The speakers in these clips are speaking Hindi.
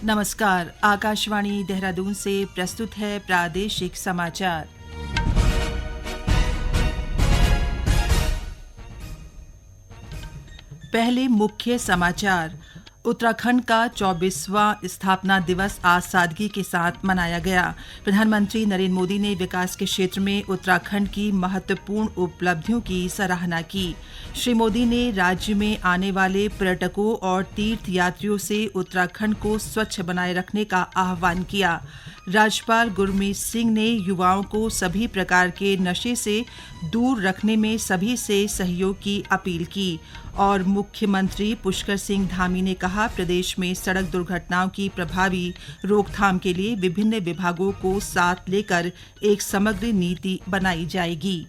नमस्कार, आकाशवाणी देहरादून से प्रस्तुत है प्रादेशिक समाचार। पहले मुख्य समाचार। उत्तराखंड का 24वां स्थापना दिवस आज सादगी के साथ मनाया गया। प्रधानमंत्री नरेंद्र मोदी ने विकास के क्षेत्र में उत्तराखंड की महत्वपूर्ण उपलब्धियों की सराहना की। श्री मोदी ने राज्य में आने वाले पर्यटकों और तीर्थ यात्रियों से उत्तराखंड को स्वच्छ बनाए रखने का आह्वान किया। राज्यपाल गुरमीत सिंह ने युवाओं को सभी प्रकार के नशे से दूर रखने में सभी से सहयोग की अपील की। और मुख्यमंत्री पुष्कर सिंह धामी ने कहा, प्रदेश में सड़क दुर्घटनाओं की प्रभावी रोकथाम के लिए विभिन्न विभागों को साथ लेकर एक समग्र नीति बनाई जाएगी।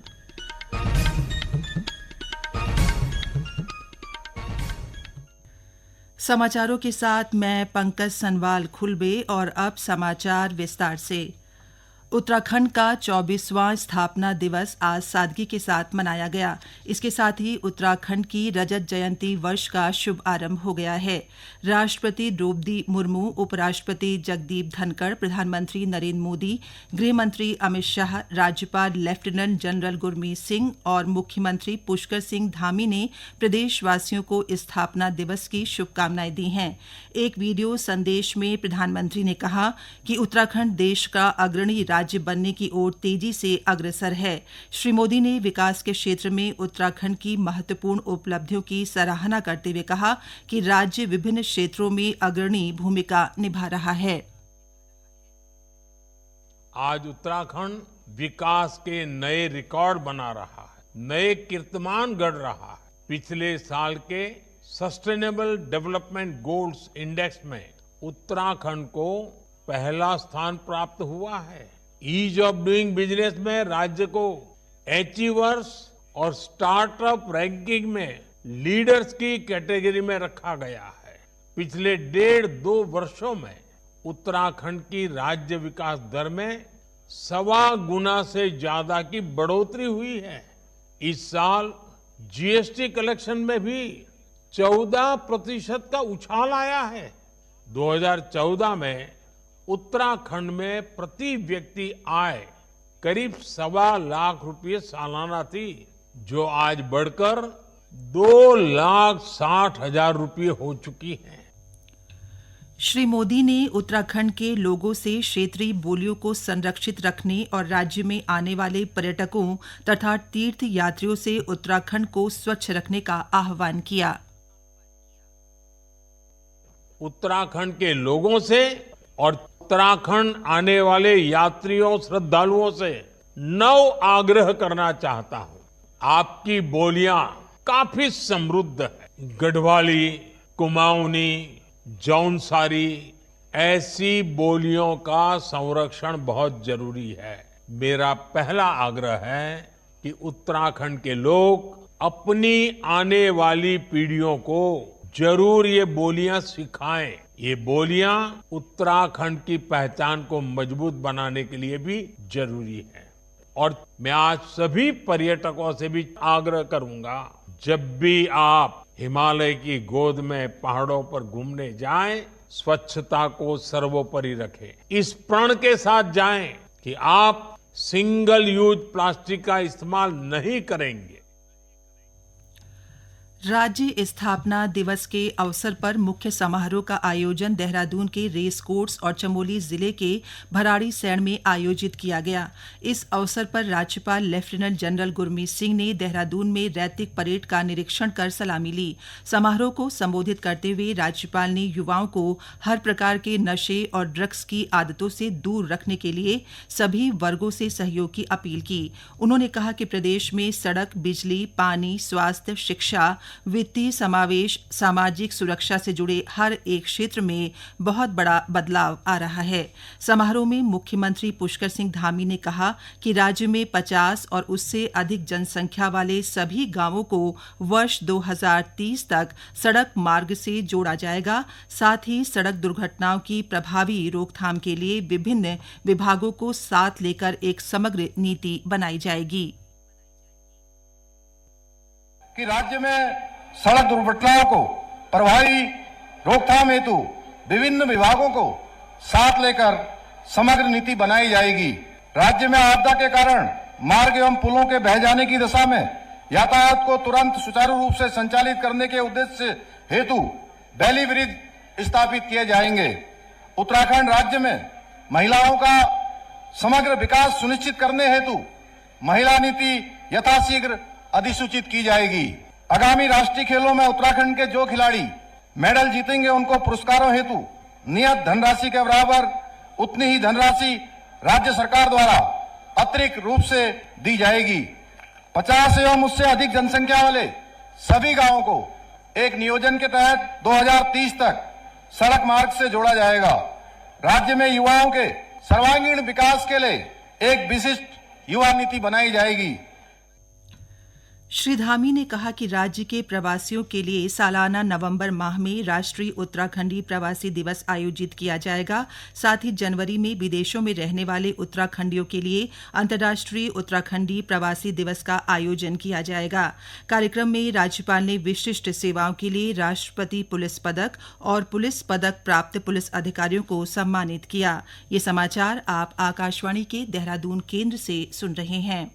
समाचारों के साथ मैं पंकज सनवाल खुलबे। और अब समाचार विस्तार से। उत्तराखंड का 24वां स्थापना दिवस आज सादगी के साथ मनाया गया। इसके साथ ही उत्तराखंड की रजत जयंती वर्ष का शुभ आरंभ हो गया है। राष्ट्रपति द्रौपदी मुर्मू, उपराष्ट्रपति जगदीप धनखड़, प्रधानमंत्री नरेंद्र मोदी, गृह मंत्री अमित शाह, राज्यपाल लेफ्टिनेंट जनरल गुरमीत सिंह और मुख्यमंत्री पुष्कर सिंह धामी ने प्रदेशवासियों को स्थापना दिवस की शुभकामनाएं दी हैं। एक वीडियो संदेश में प्रधानमंत्री ने कहा कि उत्तराखंड देश का अग्रणी राज्य बनने की ओर तेजी से अग्रसर है। श्री मोदी ने विकास के क्षेत्र में उत्तराखंड की महत्वपूर्ण उपलब्धियों की सराहना करते हुए कहा कि राज्य विभिन्न क्षेत्रों में अग्रणी भूमिका निभा रहा है। आज उत्तराखंड विकास के नए रिकॉर्ड बना रहा है, नए कीर्तिमान गढ़ रहा है। पिछले साल के सस्टेनेबल डेवलपमेंट गोल्स इंडेक्स में उत्तराखंड को पहला स्थान प्राप्त हुआ है। ईज ऑफ डूइंग बिजनेस में राज्य को अचीवर्स और स्टार्टअप रैंकिंग में लीडर्स की कैटेगरी में रखा गया है। पिछले 1.5-2 वर्षों में उत्तराखंड की राज्य विकास दर में 1.25 गुना से ज्यादा की बढ़ोतरी हुई है। इस साल जीएसटी कलेक्शन में भी 14% का उछाल आया है। 2014 में उत्तराखंड में प्रति व्यक्ति आय करीब 1.25 लाख रुपये सालाना थी, जो आज बढ़कर 2,60,000 रुपये हो चुकी है। श्री मोदी ने उत्तराखंड के लोगों से क्षेत्रीय बोलियों को संरक्षित रखने और राज्य में आने वाले पर्यटकों तथा तीर्थ यात्रियों से उत्तराखंड को स्वच्छ रखने का आह्वान किया। उत्तराखंड के लोगों से और उत्तराखंड आने वाले यात्रियों, श्रद्धालुओं से नव आग्रह करना चाहता हूं। आपकी बोलियां काफी समृद्ध है। गढ़वाली, कुमाऊनी, जौनसारी, ऐसी बोलियों का संरक्षण बहुत जरूरी है। मेरा पहला आग्रह है कि उत्तराखंड के लोग अपनी आने वाली पीढ़ियों को जरूर ये बोलियां सिखाएं। ये बोलियां उत्तराखंड की पहचान को मजबूत बनाने के लिए भी जरूरी है। और मैं आज सभी पर्यटकों से भी आग्रह करूंगा, जब भी आप हिमालय की गोद में पहाड़ों पर घूमने जाएं, स्वच्छता को सर्वोपरि रखें। इस प्रण के साथ जाएं कि आप सिंगल यूज प्लास्टिक का इस्तेमाल नहीं करेंगे। राज्य स्थापना दिवस के अवसर पर मुख्य समारोह का आयोजन देहरादून के रेस कोर्स और चमोली जिले के भराड़ीसैंण में आयोजित किया गया। इस अवसर पर राज्यपाल लेफ्टिनेंट जनरल गुरमीत सिंह ने देहरादून में रैतिक परेड का निरीक्षण कर सलामी ली। समारोह को संबोधित करते हुए राज्यपाल ने युवाओं को हर प्रकार के नशे और ड्रग्स की आदतों से दूर रखने के लिए सभी वर्गों से सहयोग की अपील की। उन्होंने कहा कि प्रदेश में सड़क, बिजली, पानी, स्वास्थ्य, शिक्षा, वित्तीय समावेश, सामाजिक सुरक्षा से जुड़े हर एक क्षेत्र में बहुत बड़ा बदलाव आ रहा है। समारोह में मुख्यमंत्री पुष्कर सिंह धामी ने कहा कि राज्य में 50 और उससे अधिक जनसंख्या वाले सभी गांवों को वर्ष 2030 तक सड़क मार्ग से जोड़ा जाएगा। साथ ही सड़क दुर्घटनाओं की प्रभावी रोकथाम के लिए विभिन्न विभागों को साथ लेकर एक समग्र नीति बनाई जाएगी। कि राज्य में सड़क दुर्घटनाओं को प्रभावी रोकथाम हेतु विभिन्न विभागों को साथ लेकर समग्र नीति बनाई जाएगी। राज्य में आपदा के कारण मार्ग एवं पुलों के बह जाने की दशा में यातायात को तुरंत सुचारू रूप से संचालित करने के उद्देश्य हेतु बैली ब्रिज स्थापित किए जाएंगे। उत्तराखंड राज्य में महिलाओं का समग्र विकास सुनिश्चित करने हेतु महिला नीति यथाशीघ्र अधिसूचित की जाएगी। आगामी राष्ट्रीय खेलों में उत्तराखंड के जो खिलाड़ी मेडल जीतेंगे उनको पुरस्कारों हेतु नियत धनराशि के बराबर उतनी ही धनराशि राज्य सरकार द्वारा अतिरिक्त रूप से दी जाएगी। 50 एवं उससे अधिक जनसंख्या वाले सभी गांवों को एक नियोजन के तहत 2030 तक सड़क मार्ग से जोड़ा जाएगा। राज्य में युवाओं के सर्वांगीण विकास के लिए एक विशिष्ट युवा नीति बनाई जाएगी। श्री धामी ने कहा कि राज्य के प्रवासियों के लिए सालाना नवंबर माह में राष्ट्रीय उत्तराखंडी प्रवासी दिवस आयोजित किया जाएगा। साथ ही जनवरी में विदेशों में रहने वाले उत्तराखंडियों के लिए अंतर्राष्ट्रीय उत्तराखंडी प्रवासी दिवस का आयोजन किया जाएगा। कार्यक्रम में राज्यपाल ने विशिष्ट सेवाओं के लिए राष्ट्रपति पुलिस पदक और पुलिस पदक प्राप्त पुलिस अधिकारियों को सम्मानित किया। ये समाचार आप आकाशवाणी के देहरादून केंद्र से सुन रहे हैं।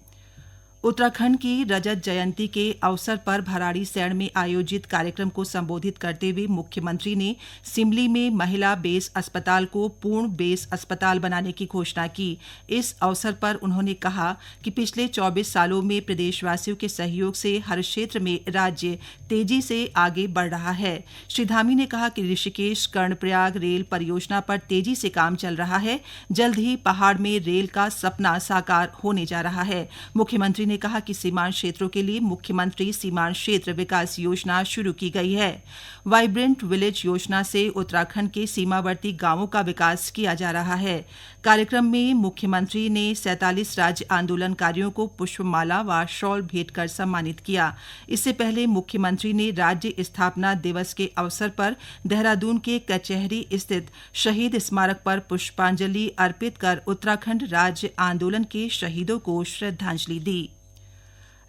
उत्तराखंड की रजत जयंती के अवसर पर भराड़ीसैंण में आयोजित कार्यक्रम को संबोधित करते हुए मुख्यमंत्री ने सिमली में महिला बेस अस्पताल को पूर्ण बेस अस्पताल बनाने की घोषणा की। इस अवसर पर उन्होंने कहा कि पिछले 24 सालों में प्रदेशवासियों के सहयोग से हर क्षेत्र में राज्य तेजी से आगे बढ़ रहा है। श्री धामी ने कहा कि ऋषिकेश कर्णप्रयाग रेल परियोजना पर तेजी से काम चल रहा है। जल्द ही पहाड़ में रेल का सपना साकार होने जा रहा है। मुख्यमंत्री ने कहा कि सीमांत क्षेत्रों के लिए मुख्यमंत्री सीमांत क्षेत्र विकास योजना शुरू की गई है। वाइब्रेंट विलेज योजना से उत्तराखंड के सीमावर्ती गांवों का विकास किया जा रहा है। कार्यक्रम में मुख्यमंत्री ने 47 राज्य आंदोलनकारियों को पुष्पमाला व शॉल भेंट कर सम्मानित किया। इससे पहले मुख्यमंत्री ने राज्य स्थापना दिवस के अवसर पर देहरादून के कचहरी स्थित शहीद स्मारक पर पुष्पांजलि अर्पित कर उत्तराखंड राज्य आंदोलन के शहीदों को श्रद्धांजलि दी।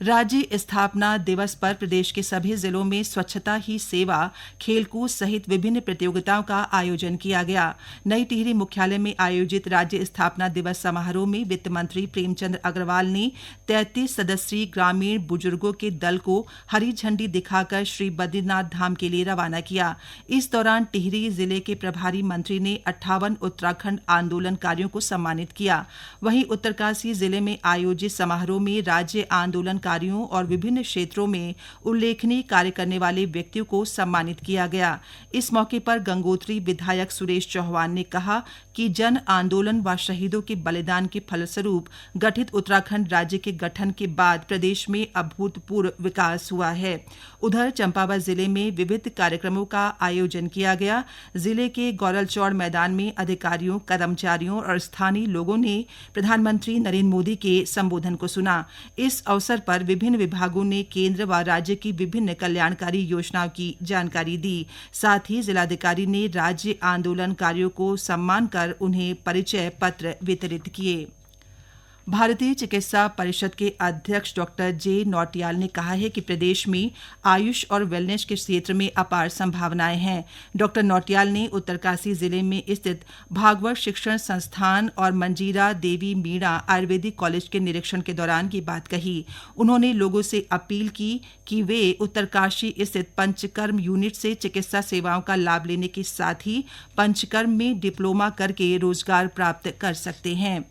राज्य स्थापना दिवस पर प्रदेश के सभी जिलों में स्वच्छता ही सेवा, खेलकूद सहित विभिन्न प्रतियोगिताओं का आयोजन किया गया। नई टिहरी मुख्यालय में आयोजित राज्य स्थापना दिवस समारोह में वित्त मंत्री प्रेमचंद अग्रवाल ने 33 सदस्यीय ग्रामीण बुजुर्गों के दल को हरी झंडी दिखाकर श्री बद्रीनाथ धाम के लिए रवाना किया। इस दौरान टिहरी जिले के प्रभारी मंत्री ने 58 उत्तराखंड आंदोलनकारियों को सम्मानित किया। वहीं उत्तरकाशी जिले में आयोजित समारोह में राज्य आंदोलन और विभिन्न क्षेत्रों में उल्लेखनीय कार्य करने वाले व्यक्तियों को सम्मानित किया गया। इस मौके पर गंगोत्री विधायक सुरेश चौहान ने कहा कि जन आंदोलन व शहीदों के बलिदान के फलस्वरूप गठित उत्तराखंड राज्य के गठन के बाद प्रदेश में अभूतपूर्व विकास हुआ है। उधर चंपावत जिले में विविध कार्यक्रमों का आयोजन किया गया। जिले के गौरलचौड़ मैदान में अधिकारियों, कर्मचारियों और स्थानीय लोगों ने प्रधानमंत्री नरेंद्र मोदी के संबोधन को सुना। इस अवसर पर विभिन्न विभागों ने केंद्र व राज्य की विभिन्न कल्याणकारी योजनाओं की जानकारी दी। साथ ही जिलाधिकारी ने राज्य आंदोलनकारियों को सम्मान कर उन्हें परिचय पत्र वितरित किए। भारतीय चिकित्सा परिषद के अध्यक्ष डॉक्टर जे नौटियाल ने कहा है कि प्रदेश में आयुष और वेलनेस के क्षेत्र में अपार संभावनाएं हैं। डॉक्टर नौटियाल ने उत्तरकाशी जिले में स्थित भागवत शिक्षण संस्थान और मंजीरा देवी मीणा आयुर्वेदिक कॉलेज के निरीक्षण के दौरान ये बात कही। उन्होंने लोगों से अपील की कि वे उत्तरकाशी स्थित पंचकर्म यूनिट से चिकित्सा सेवाओं का लाभ लेने के साथ ही पंचकर्म में डिप्लोमा करके रोजगार प्राप्त कर सकते हैं।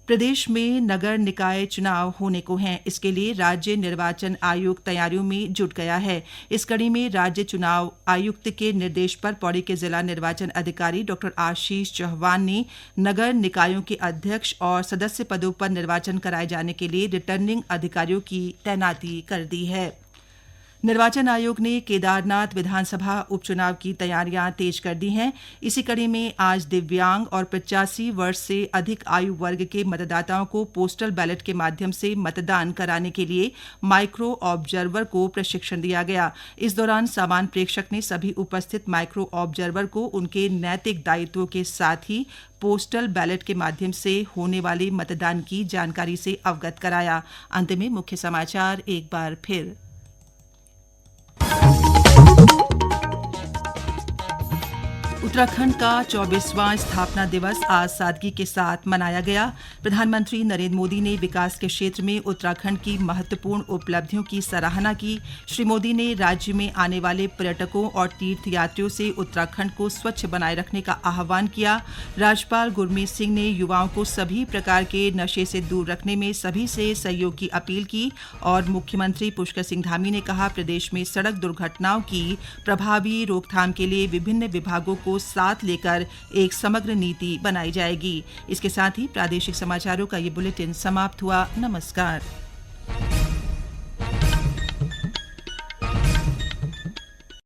प्रदेश में नगर निकाय चुनाव होने को हैं। इसके लिए राज्य निर्वाचन आयोग तैयारियों में जुट गया है। इस कड़ी में राज्य चुनाव आयुक्त के निर्देश पर पौड़ी के जिला निर्वाचन अधिकारी डॉक्टर आशीष चौहान ने नगर निकायों के अध्यक्ष और सदस्य पदों पर निर्वाचन कराए जाने के लिए रिटर्निंग अधिकारियों की तैनाती कर दी है। निर्वाचन आयोग ने केदारनाथ विधानसभा उपचुनाव की तैयारियां तेज कर दी हैं। इसी कड़ी में आज दिव्यांग और 85 वर्ष से अधिक आयु वर्ग के मतदाताओं को पोस्टल बैलेट के माध्यम से मतदान कराने के लिए माइक्रो ऑब्जर्वर को प्रशिक्षण दिया गया। इस दौरान सामान्य प्रेक्षक ने सभी उपस्थित माइक्रो ऑब्जर्वर को उनके नैतिक दायित्वों के साथ ही पोस्टल बैलेट के माध्यम से होने वाले मतदान की जानकारी से अवगत कराया। अंत में मुख्य समाचार एक बार फिर। उत्तराखंड का 24वां स्थापना दिवस आज सादगी के साथ मनाया गया। प्रधानमंत्री नरेंद्र मोदी ने विकास के क्षेत्र में उत्तराखंड की महत्वपूर्ण उपलब्धियों की सराहना की। श्री मोदी ने राज्य में आने वाले पर्यटकों और तीर्थयात्रियों से उत्तराखंड को स्वच्छ बनाए रखने का आह्वान किया। राज्यपाल गुरमीत सिंह ने युवाओं को सभी प्रकार के नशे से दूर रखने में सभी से सहयोग की अपील की और मुख्यमंत्री पुष्कर सिंह धामी ने कहा, प्रदेश में सड़क दुर्घटनाओं की प्रभावी रोकथाम के लिए विभिन्न विभागों को साथ लेकर एक समग्र नीति बनाई जाएगी। इसके साथ ही प्रादेशिक समाचारों का ये बुलेटिन समाप्त हुआ। नमस्कार।